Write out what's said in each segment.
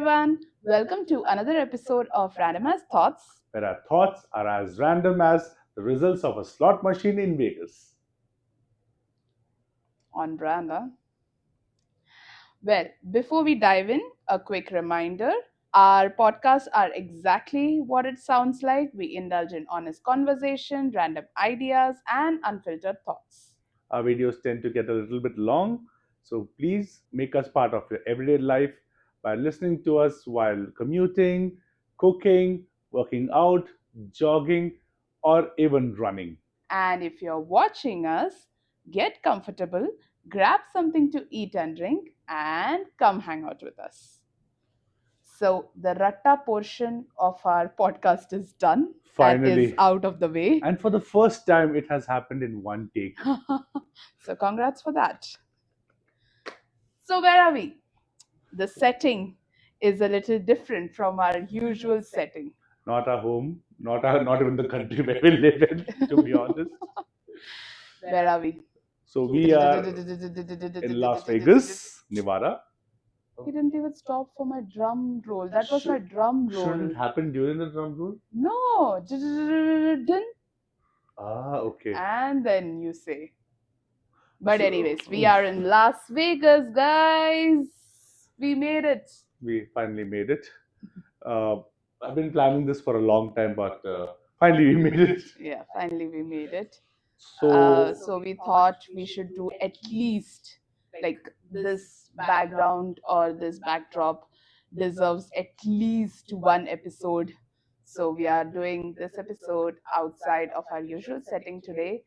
everyone. Welcome to another episode of Randomized Thoughts. Where our thoughts are as random as the results of a slot machine in Vegas. On brand, huh? Well, before we dive in, a quick reminder. Our podcasts are exactly what it sounds like. We indulge in honest conversation, random ideas, and unfiltered thoughts. Our videos tend to get a little bit long, so please make us part of your everyday life by listening to us while commuting, cooking, working out, jogging, or even running. And if you're watching us, get comfortable, grab something to eat and drink, and come hang out with us. So, the Ratta portion of our podcast is done and is Finally. out of the way. And for the first time, it has happened in one take. So, congrats for that. So, where are we? The setting is a little different from our usual setting. Not our home, not even the country where we live in, to be honest. Where are we? So we are in Las Vegas, Nevada. He didn't even stop for my drum roll. That was my drum roll. Shouldn't it happen during the drum roll? No. Didn't. Okay. And then you say. But So- anyways, we are in Las Vegas, guys. We made it. We finally made it. I've been planning this for a long time, but finally we made it. Yeah, finally we made it. So, So we thought we should do at least like this background or this backdrop deserves at least one episode. So we are doing this episode outside of our usual setting today.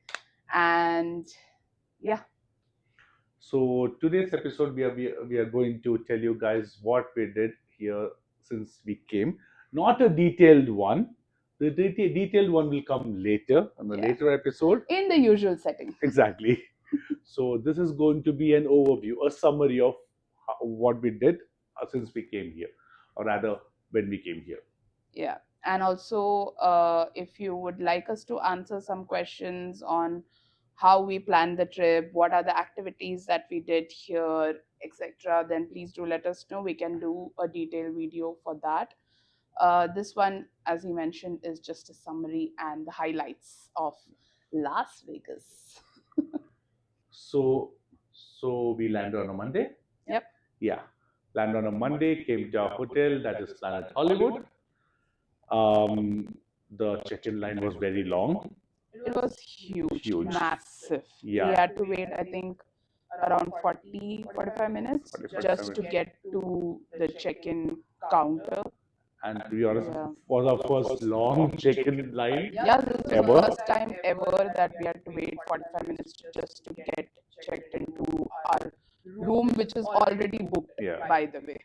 And yeah, so today's episode, we are going to tell you guys what we did here since we came. Not a detailed one. The detailed one will come later on the Yeah. later episode. in the usual setting. Exactly. So this is going to be an overview, a summary of what we did since we came here, or rather, when we came here. Yeah. And also, if you would like us to answer some questions on how we planned the trip, what are the activities that we did here, etc., then please do let us know. We can do a detailed video for that. This one, as he mentioned, is just a summary and the highlights of Las Vegas. So we landed on a Monday. Yep. Yeah, landed on a Monday. Came to our hotel, that is Planet Hollywood. The check-in line was very long. It was huge, Huge. massive. Yeah. We had to wait, I think, around 45 minutes 45 just to minutes. get to the check-in counter. And to be honest, Yeah. was our first long check-in line. Yeah, this was Ever? the first time ever that we had to wait 45 minutes just to get checked into our room, which is already booked, Yeah. by the way.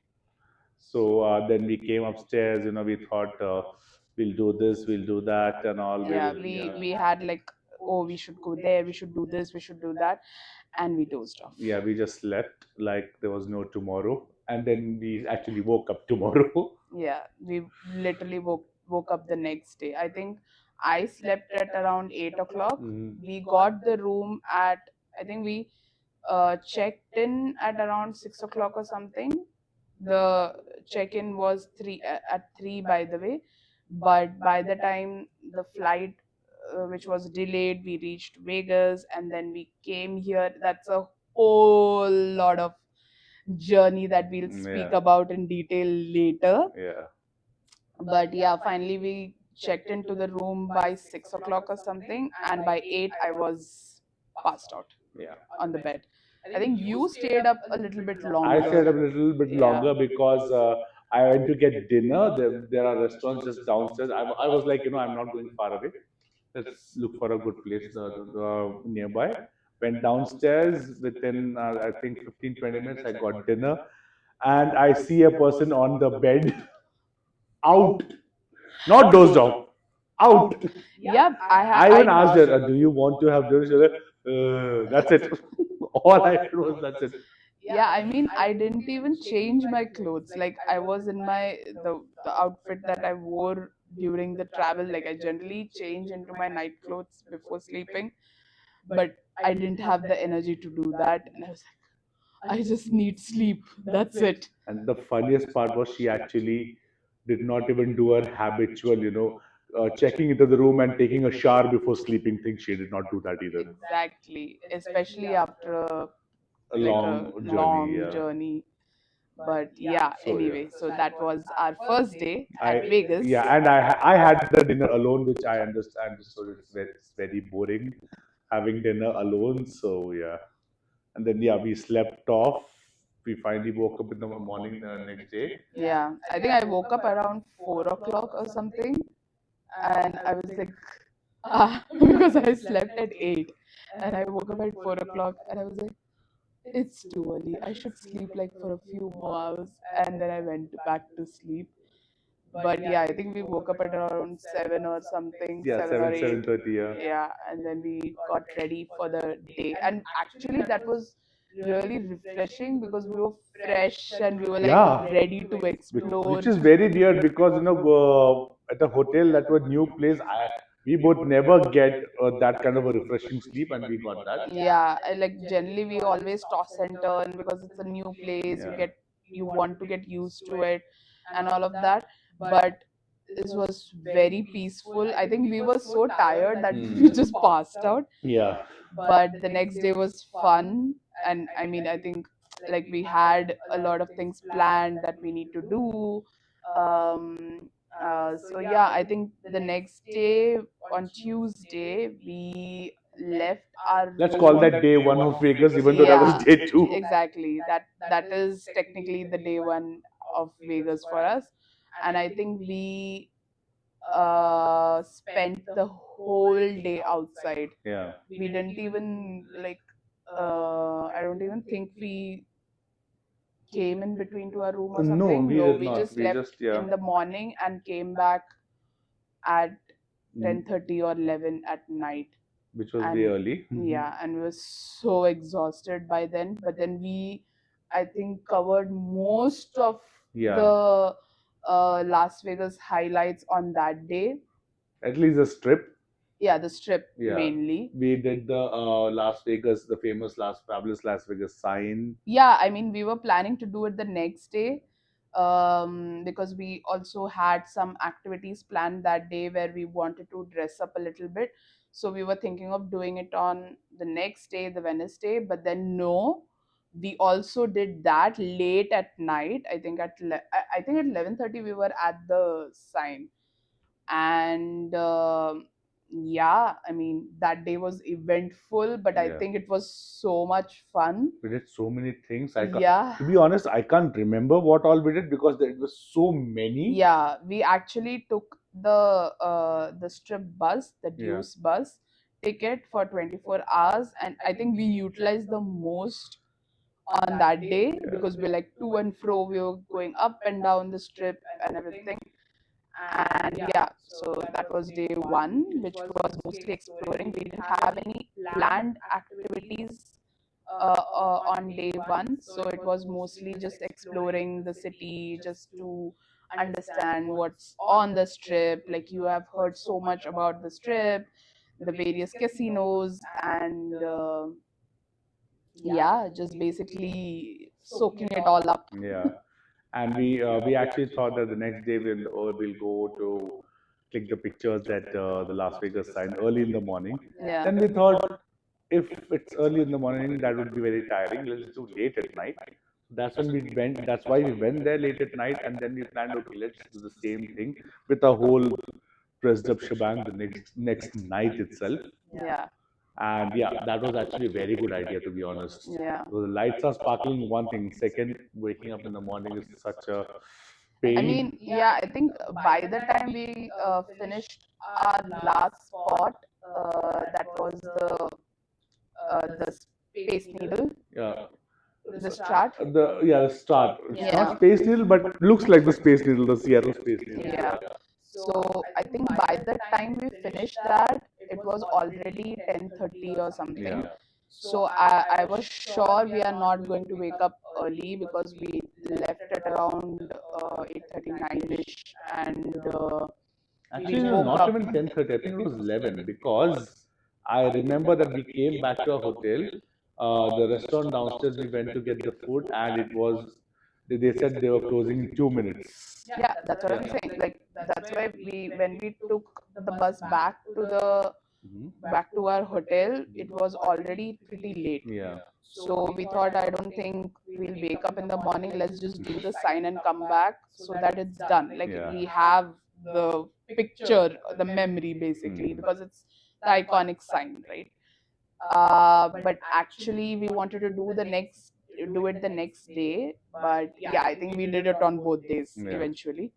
So then we came upstairs. We thought we'll do this, we'll do that, and all. Yeah, we had like, oh, we should go there, we should do this, we should do that, and we dozed off. Yeah, we just slept like there was no tomorrow, and then we actually woke up tomorrow. Yeah, we literally woke up the next day. I think I slept at around 8 o'clock. Mhm. We got the room at, I think we checked in at around 6 o'clock or something. The check-in was at 3, by the way, but by the time the flight, which was delayed, we reached Vegas and then we came here. That's a whole lot of journey that we'll speak Yeah. about in detail later. Yeah. But yeah, finally we checked into the room by 6 o'clock or something, and by 8 I was passed out Yeah. on the bed. I think you stayed up a little bit longer. I stayed up a little bit Yeah. longer because I went to get dinner. There are restaurants just downstairs. I was like, I'm not going far away. Let's look for a good place nearby. Went downstairs within, I think, 15, 20 minutes. I got dinner. And I see a person on the bed out. Not dozed off. Out. Yep, I even asked her, "Do you want to have dinner?" She was like, "That's it." All I heard was, "That's it." Yeah, I mean, I didn't even change my clothes. Like, I was in the outfit that I wore during the travel. Like, I generally change into my night clothes before sleeping, but I didn't have the energy to do that. And I was like, I just need sleep. That's it. And the funniest part was she actually did not even do her habitual, checking into the room and taking a shower before sleeping thing. She did not do that either. Exactly. Especially after A like long a journey, long yeah. journey. But yeah, So yeah. anyway, so that was our first day at I Vegas. Yeah, and I had the dinner alone, which I understood it's very boring having dinner alone. So yeah, and then yeah, we slept off. We finally woke up in the morning the next day. Yeah, I think I woke up around 4 o'clock or something, and I was like, because I slept at 8, and I woke up at 4 o'clock, and I was like, it's too early. I should sleep like for a few more hours, and then I went back to sleep. But yeah, I think we woke up at around 7 or something, Yeah, 7 or 8. 7:30. Yeah. Yeah, and then we got ready for the day. And actually, that was really refreshing because we were fresh and we were like Yeah, ready to which explore. is very weird because at a hotel that was new place, we both never get that kind of a refreshing sleep, and we got that. Yeah, like generally we always toss and turn because it's a new place. Yeah. You want to get used to it and all of that. But this was very peaceful. I think we were so tired that we Hmm. just passed out. Yeah. But the next day was fun, and I mean, I think like we had a lot of things planned that we need to do. Um, so yeah, I think the next day on Tuesday we left our Let's call room. that day one of Vegas, even though that was Yeah, day two. exactly. That is technically the day one of Vegas for us, and I think we spent the whole day outside. Yeah. We didn't even like I don't even think we came in between to our room or No, something. we No, did we not. just We left just, yeah. in the morning and came back at Mm, 10:30 or 11 at night. which was way And early. yeah, and we were so exhausted by then. But then we, I think, covered most of Yeah. the Las Vegas highlights on that day. At least the strip. Yeah, the strip Yeah. mainly. We did the Las Vegas, the famous fabulous Las Vegas sign. Yeah, I mean, we were planning to do it the next day, because we also had some activities planned that day where we wanted to dress up a little bit. So we were thinking of doing it on the next day, the Wednesday, but then no, we also did that late at night. I think I think at 11:30 we were at the sign. And yeah, I mean, that day was eventful, but I Yeah. think it was so much fun. We did so many things. Yeah. To be honest, I can't remember what all we did because there was so many. Yeah, we actually took the strip bus, the Yeah. Deuce bus ticket for 24 hours, and I think we utilized the most on that day Yeah. because we're like to and fro, we were going up and down the strip and everything. And yeah, so that was day one, which was mostly exploring. We didn't have any planned activities on day one, so it was mostly just exploring the city, just to understand what's on the strip. Like, you have heard so much about the strip, the various casinos, and yeah, just basically soaking it all up. Yeah. And we actually thought that the next day we'll go to click the pictures at the Las Vegas sign early in the morning. Yeah. Then we thought if it's early in the morning, that would be very tiring. Let's do late at night. That's when we went. That's why we went there late at night, and then we planned, okay, let's do the same thing with a whole dressed up shebang the next night itself. Yeah. And yeah, that was actually a very good idea, to be honest. Yeah. So the lights are sparkling, one thing. Second, waking up in the morning is such a I pain. mean, yeah, I think by the time we finished our last spot, that was the Space Needle, Yeah. the start. The start. It's not Yeah. Space Needle, but looks like the Space Needle, the Seattle Space Needle. Yeah. So I think by the time we finished that, it was already 10:30 or something. Yeah. So I was sure we are not going to wake up early because we left at around 8:39ish, and we Actually, no, woke not up. even 10:30. I think it was 11 because I remember that we came back to our hotel. The restaurant downstairs, we went to get the food, and it was they said they were closing in 2 minutes. Yeah, that's what Yeah. I'm saying. Like that's why we when we took the bus Mhm. back to our hotel, it was already pretty late. Yeah. So we thought, I don't think we'll wake up in the morning. Let's just do the sign and come back so that it's done. Like Yeah. we have the picture, the memory basically, Mm. because it's the iconic sign, right? But actually, we wanted to do it the next day. But yeah, I think we did it on both days Yeah. eventually.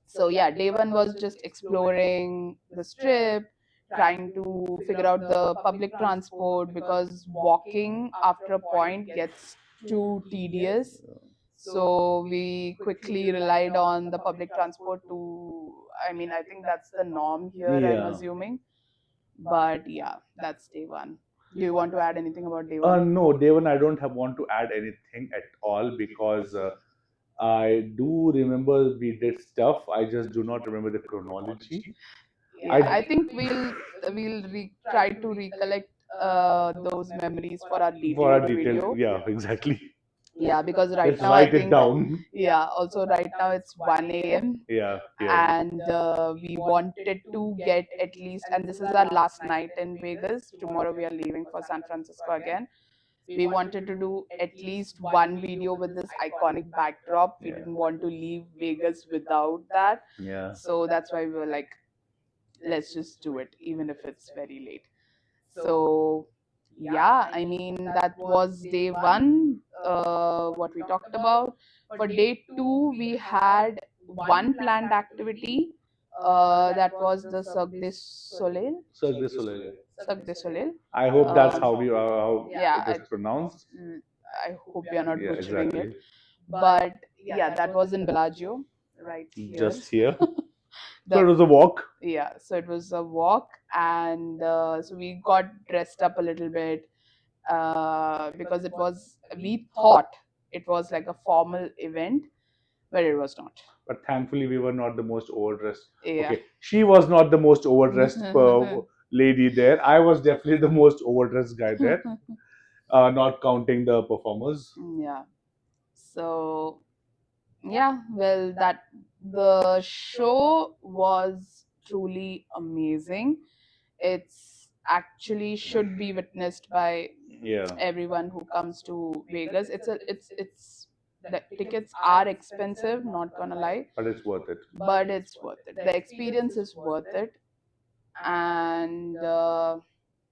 So yeah, day one was just exploring the strip, trying to figure out the public transport because walking after a point gets too tedious. So we quickly relied on the public transport to, I mean, I think that's the norm here, I'm Yeah. assuming. But yeah, that's day one. Do you want to add anything about day No, one? Devon, I don't have want to add anything at all because I do remember we did stuff. I just do not remember the chronology. Yeah, I I think try to recollect those memories for our for a detailed detailed, video. yeah, exactly. Yeah, because right Let's now I write it think, down. yeah, also right now it's 1 a.m. Yeah, yeah, and we wanted to get at least, and this is our last night in Vegas. Tomorrow we are leaving for San Francisco again. We wanted to do at least one video with this iconic backdrop. We yeah, didn't want to leave Vegas without that. yeah. So that's why we were like, let's just do it, even if it's very late. So, yeah, I mean, that was day one, what we talked about. For day two, we had one planned activity. That was the Cirque du Soleil. Cirque du Soleil. Yeah. Cirque du Soleil. I hope that's Um, how yeah, it is pronounced. I hope we are not Yeah, butchering it. exactly. But yeah, that was in Bellagio, right here. Just here. So it The was a walk. Yeah, so it was a walk, and so we got dressed up a little bit because we thought it was like a formal event, but it was not. But thankfully, we were not the most overdressed. Yeah. Okay, she was not the most overdressed lady there. I was definitely the most overdressed guy there, not counting the performers. Yeah. So yeah, well, that the show was truly amazing. It's actually should be witnessed by Yeah, everyone who comes to Vegas. It's the tickets are expensive, not gonna lie, but it's worth it. but it's worth it. The experience is worth it, and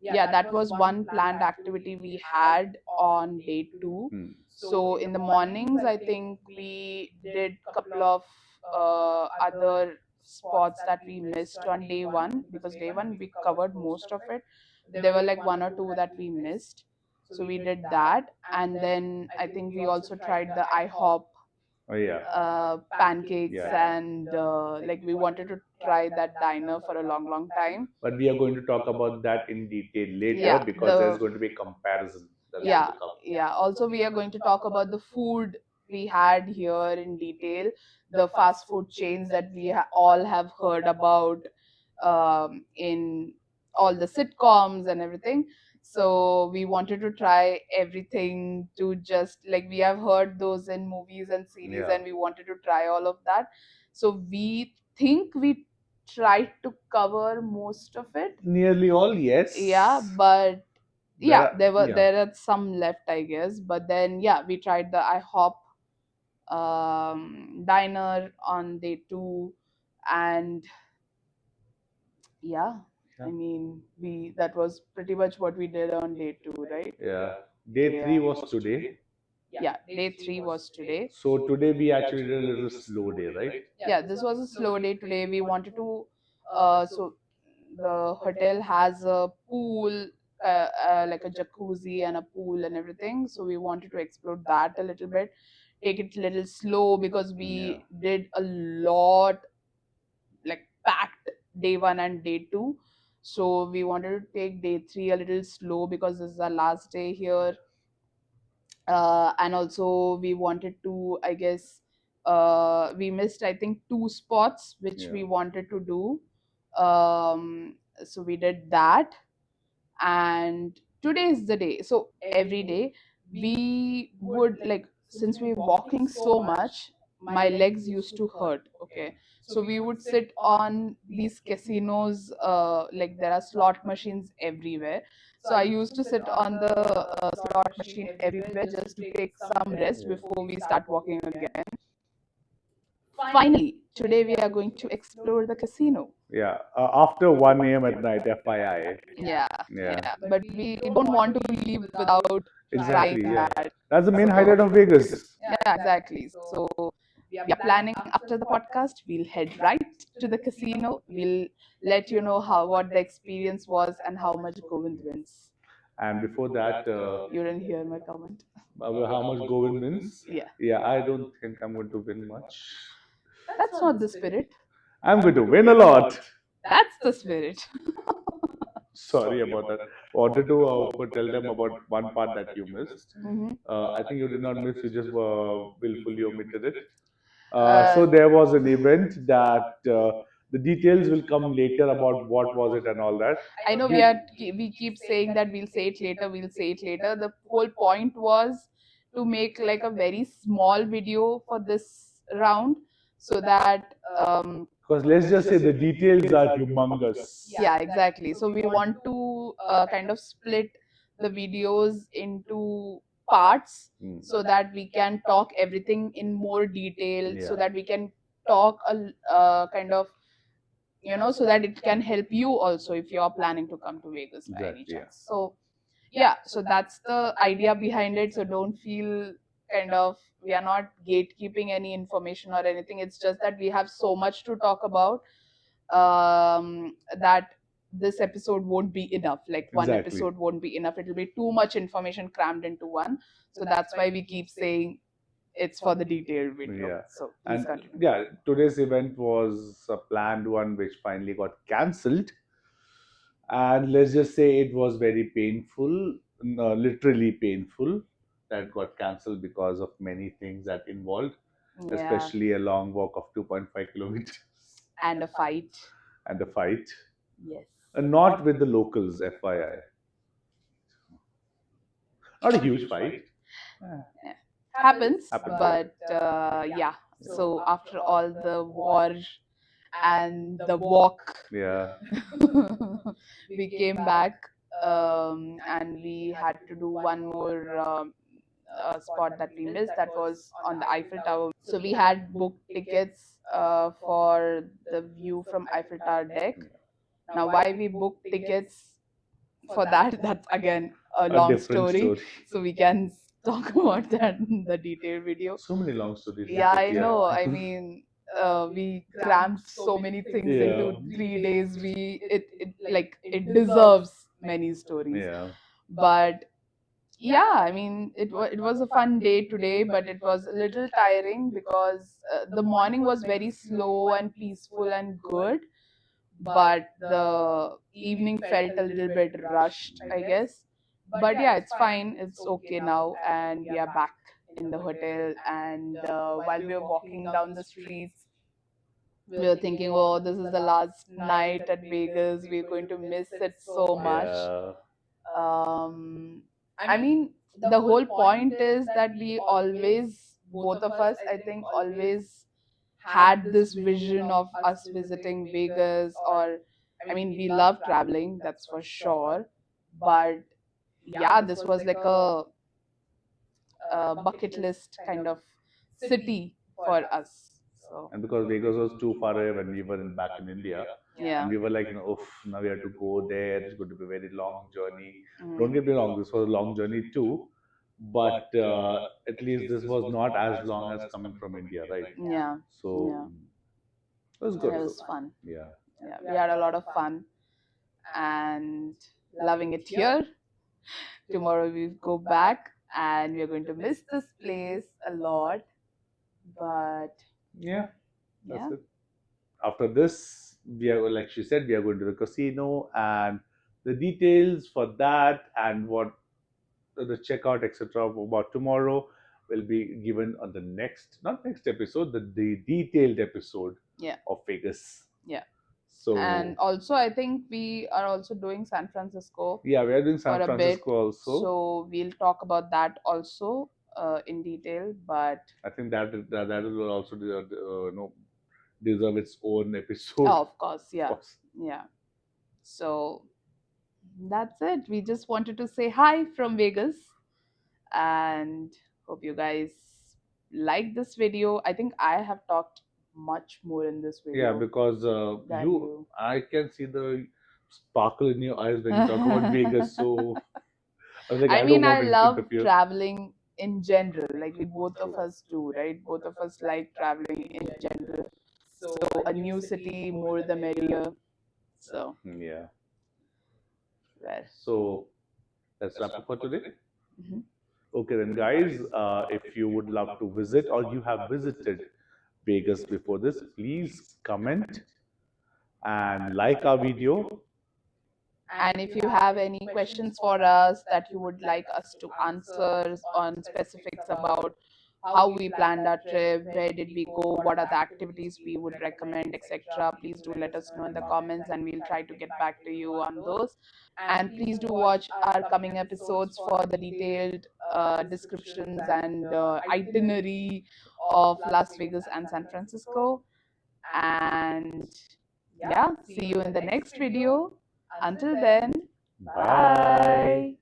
yeah, that was one planned activity we had on day two. Hmm. So in the mornings, I think we did couple of other spots that we missed on day one, because day one we covered most of it. There were like one or two that we missed. So we did that, and then I think we also tried the IHOP Oh yeah, pancakes, yeah. and like we wanted to try that diner for a long, long time. But we are going to talk about that in detail later Yeah, because there's going to be a comparison that's going yeah, to come. yeah. Also, we are going to talk about the food we had here in detail, the fast food chains that we all have heard about in all the sitcoms and everything. So we wanted to try everything, to just like we have heard those in movies and series, Yeah. and we wanted to try all of that. So we think we tried to cover most of it. Nearly all, Yeah, yes. but There yeah, are, yeah. there are some left, I guess. But then yeah, we tried the IHOP diner on day two, and yeah, Yeah. I mean, we that was pretty much what we did on day two, right? Yeah. Day Yeah. three was today. Yeah, day three was today. So today we actually did a little slow day, right? Yeah, this was a slow day today. We wanted to so the hotel has a pool, like a jacuzzi and a pool and everything, so we wanted to explore that a little bit, take it a little slow, because Yeah. we did a lot, like packed day one and day two. So we wanted to take day three a little slow because this is our last day here. And also we wanted to, I guess, we missed, I think, two spots which Yeah. we wanted to do. So we did that, and today is the day. So every day we would like, since we're walking so much, my legs used to hurt. Okay, so we would sit on these casinos, like there are slot machines everywhere. So I used to sit on the slot machine everywhere just to take some rest Yeah. before we start walking again. Finally, today we are going to explore the casino. Yeah. After 1 a.m. at night, FII. Yeah, Yeah. yeah, but we don't want to leave without trying Exactly. Yeah. that. That's the main So, highlight of Vegas. yeah, exactly. So, we are planning after the podcast, we'll head right to the casino. We'll let you know how what the experience was and how much Govind wins. And before that, You didn't hear my comment. how much Govind wins? Yeah, Yeah, I don't think I'm going to win much. that's not the spirit. I'm going to win a lot. That's the spirit. Sorry about that. Wanted to tell them about one part that you missed. Mhm. I think you did not miss. You just willfully omitted it. Uh, So there was an event that the details will come later about what was it and all that. I know we keep saying that we'll say it later, we'll say it later. The whole point was to make like a very small video for this round so that Because let's just say the details are humongous. yeah, exactly. So we want to kind of split the videos into parts Mm. so that we can talk everything in more detail, so Yeah. that we can talk a kind of, so that it can help you also if you're planning to come to Vegas by any Exactly. Yeah. chance. So yeah, so that's the idea behind it. So don't feel kind of, we are not gatekeeping any information or anything. It's just that we have so much to talk about, that this episode won't be enough. Like one Exactly. episode won't be enough. It'll be too much information crammed into one. So that's why we keep saying it's for the detailed video. Yeah. So please And continue. yeah, today's event was a planned one which finally got cancelled. And let's just say it was very painful, no, literally painful, that got cancelled because of many things that involved, Yeah. especially a long walk of 2.5 kilometers And a fight. and a fight. Yes. And not with the locals, FYI. Not a huge fight. Yeah. Happens, Happened, yeah. but yeah. So after all the war and the walk, Yeah. we came back, and we had to do one more spot that we missed. That was on the Eiffel Tower. So we had booked tickets for the view from Eiffel Tower deck. Now, why we booked tickets for that, that's again a A long different story. story. So we can talk about that in the detailed video. So many long stories. Yeah, but I know. I mean, we crammed so many things Yeah. into 3 days. It like it deserves many stories. Yeah. But yeah, I mean, it was a fun day today, but it was a little tiring because the morning was very slow and peaceful and good, but the evening felt a little bit rushed, I guess. But yeah, it's fine. It's okay now, and we are back in the hotel. And while we were walking down the streets, we were thinking, oh, this is the last night at Vegas. We're going to miss it so much. Yeah. I mean, the whole point is that we always, both of us, I think, always had this vision of us visiting Vegas. Or, I mean, we love traveling, that's for sure. But yeah, this was like a bucket list kind of city for us. So And because Vegas was too far away when we were back in India, yeah. and we were like, oof, now we have to go there. It's going to be a very long journey. Don't Mm. get me wrong, this was a long journey too, but at least this was not as long as coming from India, right? Yeah. So Yeah. it was It good. was fun. Yeah. Yeah, we had a lot of fun and loving it here. Tomorrow we go back and we're going to miss this place a lot. But Yeah, that's yeah, it. After this, we are, like she said, we are going to the casino, and the details for that and what the checkout, etc., about tomorrow will be given on the next, not next episode, the detailed episode yeah, of Vegas. yeah. So And also, I think we are also doing San Francisco yeah, we are doing for San a bit. Francisco also. So we'll talk about that also in detail. But I think that will also deserve its own episode. oh, of course, Of yeah, course. yeah. So that's it. We just wanted to say hi from Vegas and hope you guys like this video. I think I have talked much more in this Yeah, video because than you. I can see the sparkle in your eyes when you talk about Vegas. So I was like, I I don't mean, want I to love interfere. traveling in general. Like we both of True. us do, right? Both of us like traveling in general. So a new city, more the merrier. So, Yeah. well. So let's wrap up for today. Mhm. Okay, then, guys, if you would love to visit or you have visited Vegas before this, please comment and like our video. And if you have any questions for us that you would like us to answer on specifics about how we planned our trip, where did we go, what are the activities we would recommend, etc., please do let us know in the comments and we'll try to get back to you on those. And please do watch our coming episodes for the detailed descriptions and itinerary of Las Vegas and San Francisco. And yeah, see you in the next video. Until then, Bye. bye.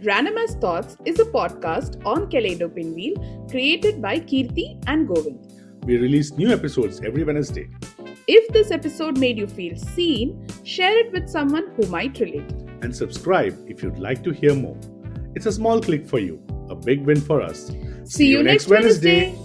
Random as Thoughts is a podcast on Kaleidopinwheel created by Keerthy and Govind. We release new episodes every Wednesday. If this episode made you feel seen, share it with someone who might relate. And subscribe if you'd like to hear more. It's a small click for you, a big win for us. See you next Wednesday.